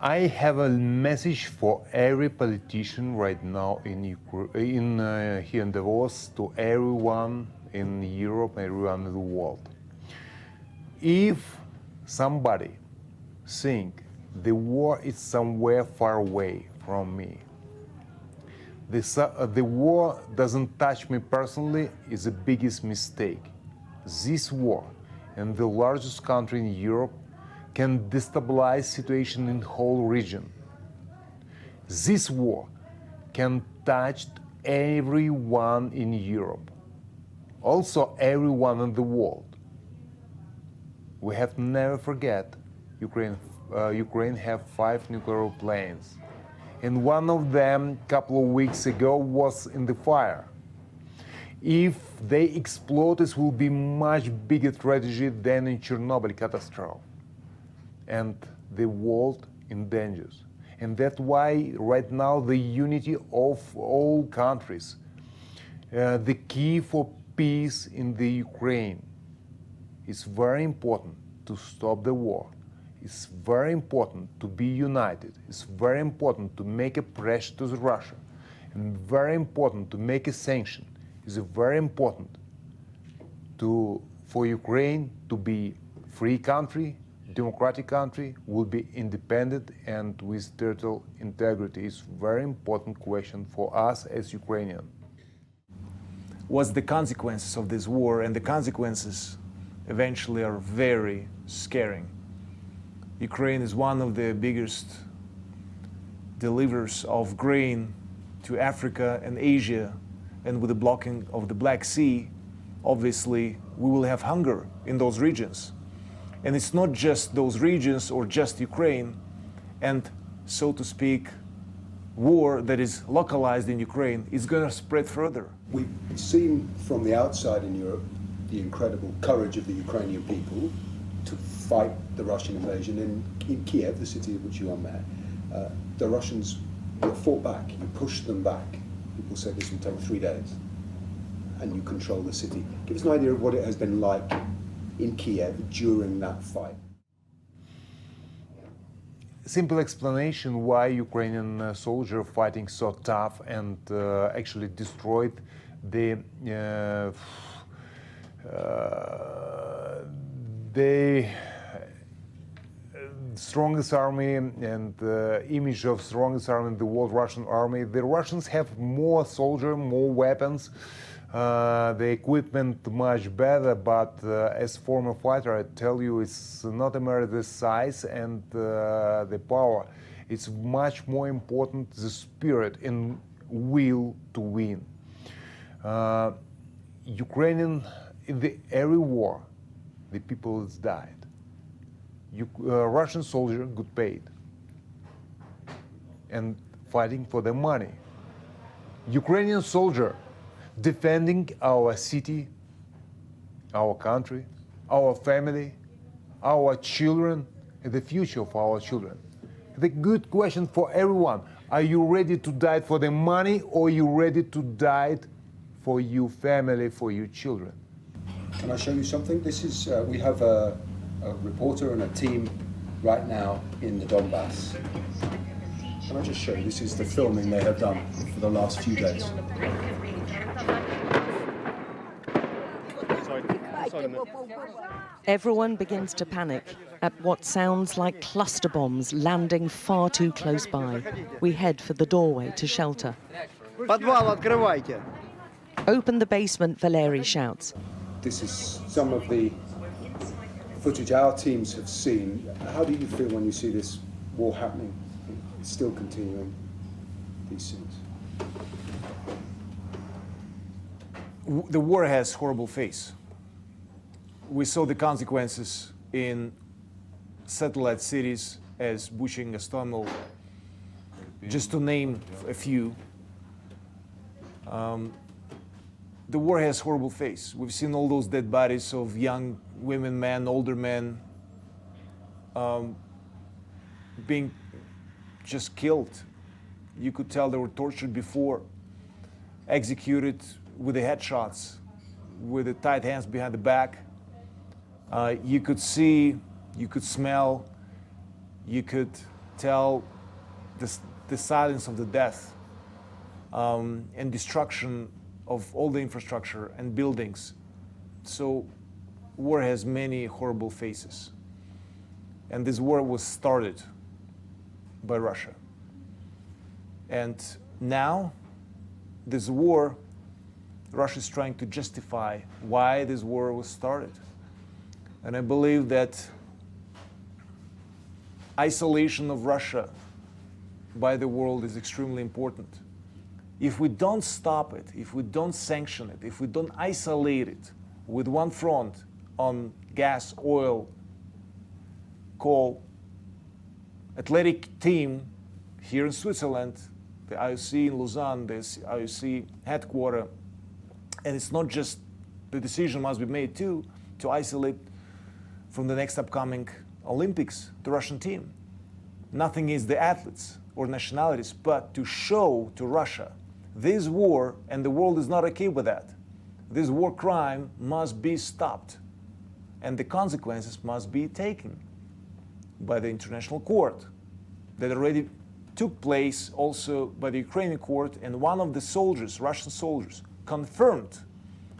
I have a message for every politician right now here in Davos, to everyone in Europe, everyone in the world. If somebody think the war is somewhere far away from me, the war doesn't touch me personally, is the biggest mistake. This war, in the largest country in Europe, can destabilize situation in whole region. This war can touch everyone in Europe, also everyone in the world. We have to never forget Ukraine have 5 nuclear planes, and one of them a couple of weeks ago was in the fire. If they explode, it will be much bigger tragedy than in Chernobyl catastrophe, and the world in danger. And that's why right now the unity of all countries, the key for peace in the Ukraine, is very important to stop the war. It's very important to be united. It's very important to make a pressure to Russia, and very important to make a sanction. It's very important for Ukraine to be free country, democratic country, will be independent and with territorial integrity. Is very important question for us as Ukrainian. What's the consequences of this war? And the consequences eventually are very scaring. Ukraine is one of the biggest delivers of grain to Africa and Asia, and with the blocking of the Black Sea, obviously we will have hunger in those regions. And it's not just those regions or just Ukraine, and so to speak, war that is localized in Ukraine is going to spread further. We've seen from the outside in Europe the incredible courage of the Ukrainian people to fight the Russian invasion. In Kyiv, the city of which you are mayor, the Russians fought back, you pushed them back. People said this will take 3 days, and you control the city. Give us an idea of what it has been like in Kyiv during that fight. Simple explanation why Ukrainian soldiers fighting so tough and actually destroyed the strongest army and image of strongest army in the world, Russian army. The Russians have more soldiers, more weapons, the equipment much better, but as former fighter, I tell you, it's not a matter of the size and the power. It's much more important the spirit and will to win. Ukrainian, in every war, the people has died. Russian soldiers got paid and fighting for their money. Ukrainian soldier defending our city, our country, our family, our children, and the future of our children. The good question for everyone: are you ready to die for the money, or are you ready to die for your family, for your children? Can I show you something? This is, we have a reporter and a team right now in the Donbass. Can I just show you? This is the filming they have done for the last few days. Everyone begins to panic at what sounds like cluster bombs landing far too close by. We head for the doorway to shelter. Подвал открывайте. Open the basement, Valery shouts. This is some of the footage our teams have seen. How do you feel when you see this war happening? It's still continuing, these scenes. The war has horrible face. We saw the consequences in satellite cities as Bucha and Gostomel, just to name a few. The war has horrible face. We've seen all those dead bodies of young women, men, older men, being just killed. You could tell they were tortured before, executed with the headshots, with the tight hands behind the back. You could see, you could smell, you could tell the silence of the death and destruction of all the infrastructure and buildings. So war has many horrible faces. And this war was started by Russia. And now this war, Russia is trying to justify why this war was started. And I believe that isolation of Russia by the world is extremely important. If we don't stop it, if we don't sanction it, if we don't isolate it with one front on gas, oil, coal, athletic team here in Switzerland, the IOC in Lausanne, the IOC headquarters, and it's not just, the decision must be made too, to isolate from the next upcoming Olympics the Russian team. Nothing is the athletes or nationalities, but to show to Russia this war, and the world is not okay with that. This war crime must be stopped, and the consequences must be taken by the international court that already took place also by the Ukrainian court, and one of the soldiers, Russian soldiers, confirmed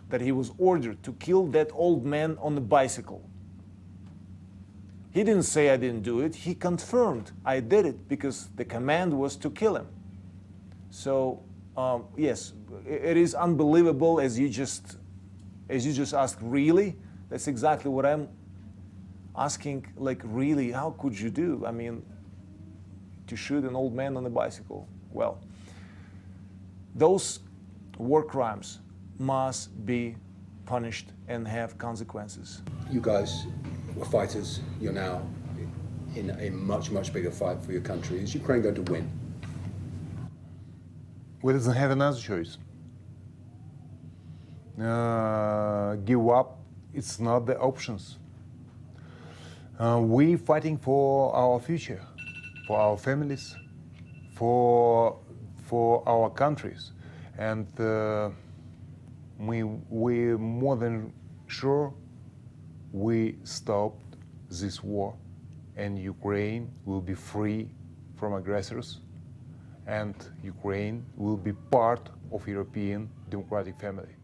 that he was ordered to kill that old man on the bicycle. He didn't say I didn't do it, he confirmed I did it because the command was to kill him. So yes, it is unbelievable, as you just asked, really? That's exactly what I'm asking, like, really, how could you do? I mean, to shoot an old man on a bicycle. Well, those war crimes must be punished and have consequences. You guys were fighters. You're now in a much, much bigger fight for your country. Is Ukraine going to win? We doesn't have another choice. Give up, it's not the options. We fighting for our future, for our families, for our countries, and we're more than sure we stopped this war, and Ukraine will be free from aggressors, and Ukraine will be part of European democratic family.